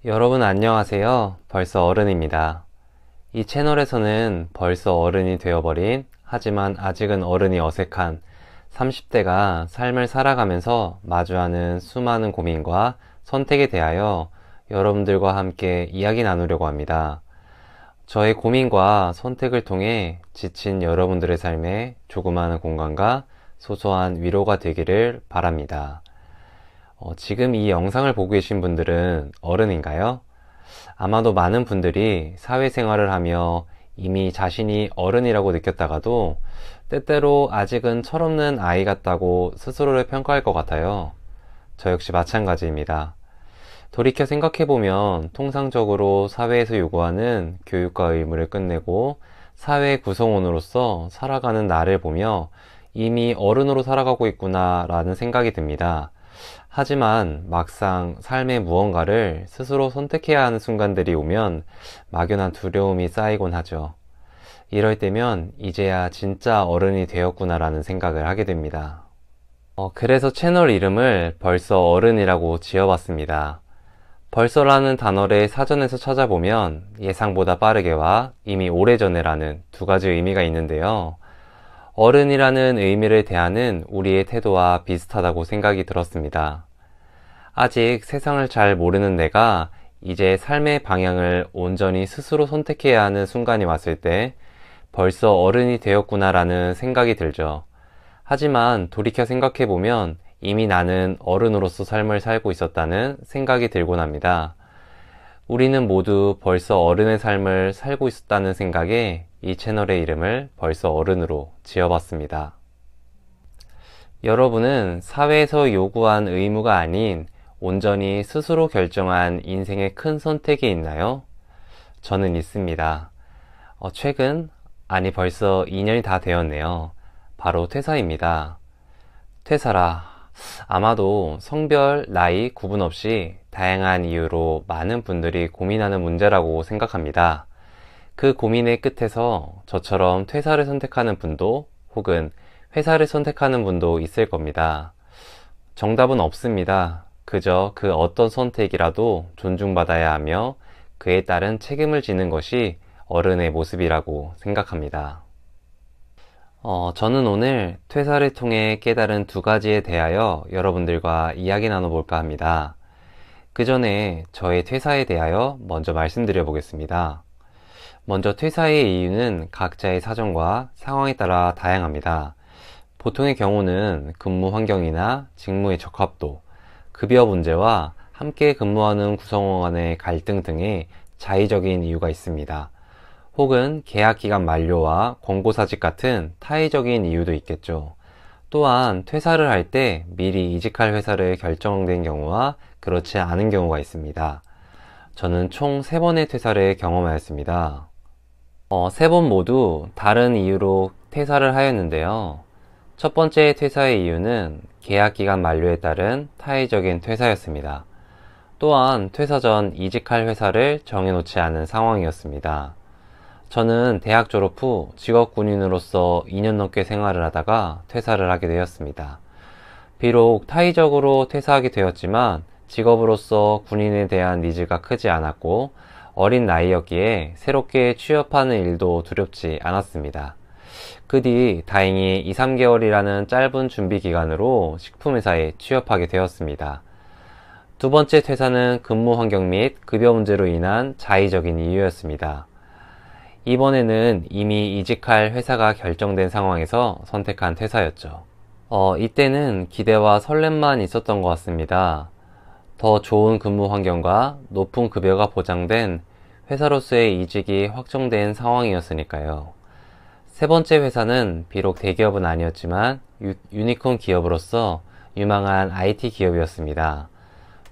여러분 안녕하세요. 벌써 어른입니다. 이 채널에서는 벌써 어른이 되어버린 하지만 아직은 어른이 어색한 30대가 삶을 살아가면서 마주하는 수많은 고민과 선택에 대하여 여러분들과 함께 이야기 나누려고 합니다. 저의 고민과 선택을 통해 지친 여러분들의 삶에 조그마한 공간과 소소한 위로가 되기를 바랍니다. 지금 이 영상을 보고 계신 분들은 어른인가요? 아마도 많은 분들이 사회생활을 하며 이미 자신이 어른이라고 느꼈다가도 때때로 아직은 철없는 아이 같다고 스스로를 평가할 것 같아요. 저 역시 마찬가지입니다. 돌이켜 생각해보면 통상적으로 사회에서 요구하는 교육과 의무를 끝내고 사회 구성원으로서 살아가는 나를 보며 이미 어른으로 살아가고 있구나 라는 생각이 듭니다. 하지만 막상 삶의 무언가를 스스로 선택해야 하는 순간들이 오면 막연한 두려움이 쌓이곤 하죠. 이럴 때면 이제야 진짜 어른이 되었구나 라는 생각을 하게 됩니다. 그래서 채널 이름을 벌써 어른이라고 지어봤습니다. 벌써라는 단어를 사전에서 찾아보면 예상보다 빠르게와 이미 오래전에라는 두 가지 의미가 있는데요. 어른이라는 의미를 대하는 우리의 태도와 비슷하다고 생각이 들었습니다. 아직 세상을 잘 모르는 내가 이제 삶의 방향을 온전히 스스로 선택해야 하는 순간이 왔을 때 벌써 어른이 되었구나라는 생각이 들죠. 하지만 돌이켜 생각해보면 이미 나는 어른으로서 삶을 살고 있었다는 생각이 들곤 합니다. 우리는 모두 벌써 어른의 삶을 살고 있었다는 생각에 이 채널의 이름을 벌써 어른으로 지어봤습니다. 여러분은 사회에서 요구한 의무가 아닌 온전히 스스로 결정한 인생의 큰 선택이 있나요? 저는 있습니다. 벌써 2년이 다 되었네요. 바로 퇴사입니다. 퇴사라. 아마도 성별, 나이 구분 없이 다양한 이유로 많은 분들이 고민하는 문제라고 생각합니다. 그 고민의 끝에서 저처럼 퇴사를 선택하는 분도 혹은 회사를 선택하는 분도 있을 겁니다. 정답은 없습니다. 그저 그 어떤 선택이라도 존중받아야 하며 그에 따른 책임을 지는 것이 어른의 모습이라고 생각합니다. 저는 오늘 퇴사를 통해 깨달은 두 가지에 대하여 여러분들과 이야기 나눠볼까 합니다. 그 전에 저의 퇴사에 대하여 먼저 말씀드려 보겠습니다. 먼저 퇴사의 이유는 각자의 사정과 상황에 따라 다양합니다. 보통의 경우는 근무 환경이나 직무의 적합도, 급여 문제와 함께 근무하는 구성원 간의 갈등 등의 자의적인 이유가 있습니다. 혹은 계약기간 만료와 권고사직 같은 타의적인 이유도 있겠죠. 또한 퇴사를 할 때 미리 이직할 회사를 결정된 경우와 그렇지 않은 경우가 있습니다. 저는 총 3번의 퇴사를 경험하였습니다. 3번 모두 다른 이유로 퇴사를 하였는데요. 첫 번째 퇴사의 이유는 계약기간 만료에 따른 타의적인 퇴사였습니다. 또한 퇴사 전 이직할 회사를 정해놓지 않은 상황이었습니다. 저는 대학 졸업 후 직업군인으로서 2년 넘게 생활을 하다가 퇴사를 하게 되었습니다. 비록 타의적으로 퇴사하게 되었지만 직업으로서 군인에 대한 니즈가 크지 않았고 어린 나이였기에 새롭게 취업하는 일도 두렵지 않았습니다. 그 뒤 다행히 2, 3개월이라는 짧은 준비 기간으로 식품회사에 취업하게 되었습니다. 두 번째 퇴사는 근무 환경 및 급여 문제로 인한 자의적인 이유였습니다. 이번에는 이미 이직할 회사가 결정된 상황에서 선택한 퇴사였죠. 이때는 기대와 설렘만 있었던 것 같습니다. 더 좋은 근무 환경과 높은 급여가 보장된 회사로서의 이직이 확정된 상황이었으니까요. 세 번째 회사는 비록 대기업은 아니었지만 유니콘 기업으로서 유망한 IT 기업이었습니다.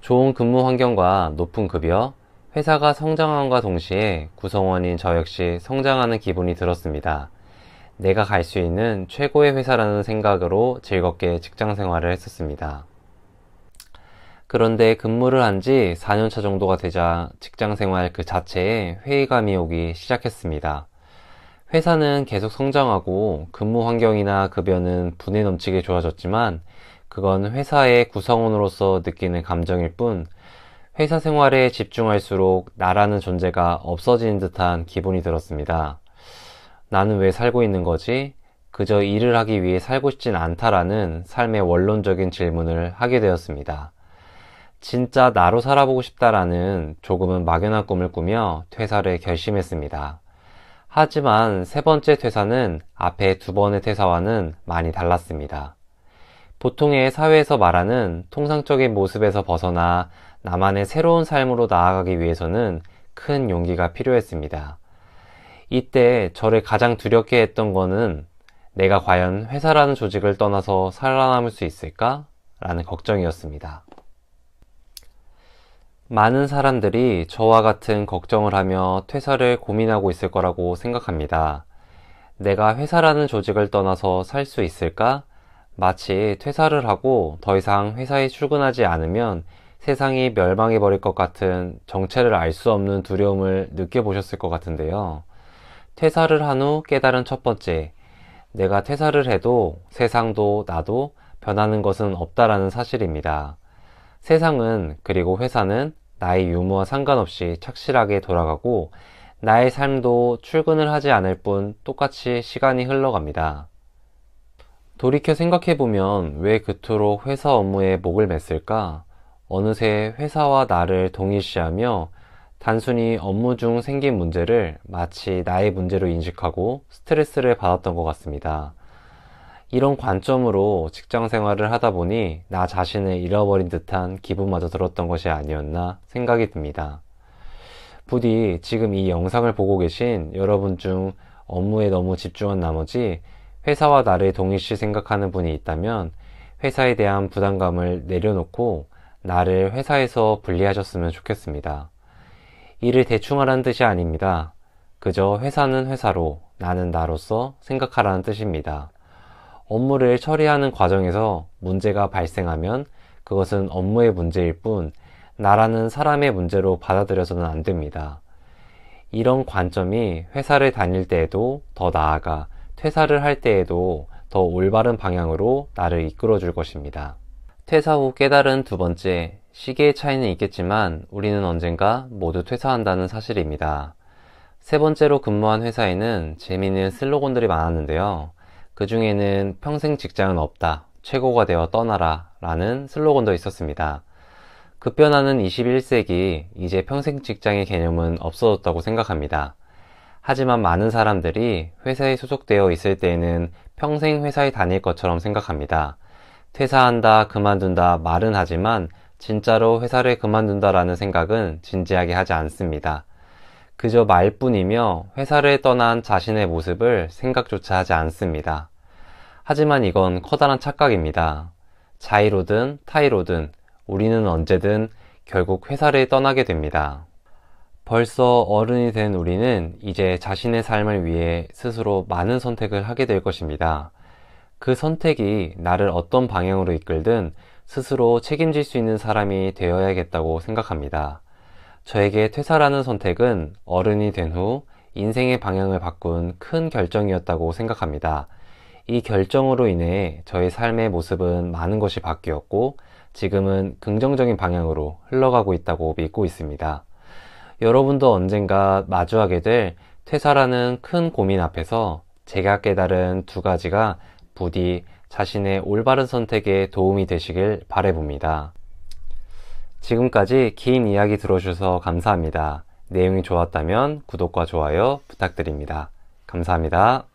좋은 근무 환경과 높은 급여, 회사가 성장함과 동시에 구성원인 저 역시 성장하는 기분이 들었습니다. 내가 갈 수 있는 최고의 회사라는 생각으로 즐겁게 직장 생활을 했었습니다. 그런데 근무를 한 지 4년차 정도가 되자 직장 생활 그 자체에 회의감이 오기 시작했습니다. 회사는 계속 성장하고 근무 환경이나 급여는 분에 넘치게 좋아졌지만 그건 회사의 구성원으로서 느끼는 감정일 뿐 회사 생활에 집중할수록 나라는 존재가 없어지는 듯한 기분이 들었습니다. 나는 왜 살고 있는 거지? 그저 일을 하기 위해 살고 싶진 않다라는 삶의 원론적인 질문을 하게 되었습니다. 진짜 나로 살아보고 싶다라는 조금은 막연한 꿈을 꾸며 퇴사를 결심했습니다. 하지만 세 번째 퇴사는 앞에 두 번의 퇴사와는 많이 달랐습니다. 보통의 사회에서 말하는 통상적인 모습에서 벗어나 나만의 새로운 삶으로 나아가기 위해서는 큰 용기가 필요했습니다. 이때 저를 가장 두렵게 했던 거는 내가 과연 회사라는 조직을 떠나서 살아남을 수 있을까? 라는 걱정이었습니다. 많은 사람들이 저와 같은 걱정을 하며 퇴사를 고민하고 있을 거라고 생각합니다. 내가 회사라는 조직을 떠나서 살 수 있을까? 마치 퇴사를 하고 더 이상 회사에 출근하지 않으면 세상이 멸망해버릴 것 같은 정체를 알 수 없는 두려움을 느껴보셨을 것 같은데요. 퇴사를 한 후 깨달은 첫 번째, 내가 퇴사를 해도 세상도 나도 변하는 것은 없다라는 사실입니다. 세상은 그리고 회사는 나의 유무와 상관없이 착실하게 돌아가고 나의 삶도 출근을 하지 않을 뿐 똑같이 시간이 흘러갑니다. 돌이켜 생각해보면 왜 그토록 회사 업무에 목을 맸을까? 어느새 회사와 나를 동일시하며 단순히 업무 중 생긴 문제를 마치 나의 문제로 인식하고 스트레스를 받았던 것 같습니다. 이런 관점으로 직장 생활을 하다 보니 나 자신을 잃어버린 듯한 기분마저 들었던 것이 아니었나 생각이 듭니다. 부디 지금 이 영상을 보고 계신 여러분 중 업무에 너무 집중한 나머지 회사와 나를 동일시 생각하는 분이 있다면 회사에 대한 부담감을 내려놓고 나를 회사에서 분리하셨으면 좋겠습니다. 일을 대충 하라는 뜻이 아닙니다. 그저 회사는 회사로, 나는 나로서 생각하라는 뜻입니다. 업무를 처리하는 과정에서 문제가 발생하면 그것은 업무의 문제일 뿐 나라는 사람의 문제로 받아들여서는 안 됩니다. 이런 관점이 회사를 다닐 때에도 더 나아가 퇴사를 할 때에도 더 올바른 방향으로 나를 이끌어 줄 것입니다. 퇴사 후 깨달은 두 번째, 시기의 차이는 있겠지만 우리는 언젠가 모두 퇴사한다는 사실입니다. 세 번째로 근무한 회사에는 재미있는 슬로건들이 많았는데요. 그 중에는 평생 직장은 없다, 최고가 되어 떠나라 라는 슬로건도 있었습니다. 급변하는 21세기, 이제 평생 직장의 개념은 없어졌다고 생각합니다. 하지만 많은 사람들이 회사에 소속되어 있을 때에는 평생 회사에 다닐 것처럼 생각합니다. 퇴사한다, 그만둔다 말은 하지만 진짜로 회사를 그만둔다라는 생각은 진지하게 하지 않습니다. 그저 말뿐이며 회사를 떠난 자신의 모습을 생각조차 하지 않습니다. 하지만 이건 커다란 착각입니다. 자의로든 타의로든 우리는 언제든 결국 회사를 떠나게 됩니다. 벌써 어른이 된 우리는 이제 자신의 삶을 위해 스스로 많은 선택을 하게 될 것입니다. 그 선택이 나를 어떤 방향으로 이끌든 스스로 책임질 수 있는 사람이 되어야겠다고 생각합니다. 저에게 퇴사라는 선택은 어른이 된 후 인생의 방향을 바꾼 큰 결정이었다고 생각합니다. 이 결정으로 인해 저의 삶의 모습은 많은 것이 바뀌었고 지금은 긍정적인 방향으로 흘러가고 있다고 믿고 있습니다. 여러분도 언젠가 마주하게 될 퇴사라는 큰 고민 앞에서 제가 깨달은 두 가지가 부디 자신의 올바른 선택에 도움이 되시길 바라봅니다. 지금까지 긴 이야기 들어주셔서 감사합니다. 내용이 좋았다면 구독과 좋아요 부탁드립니다. 감사합니다.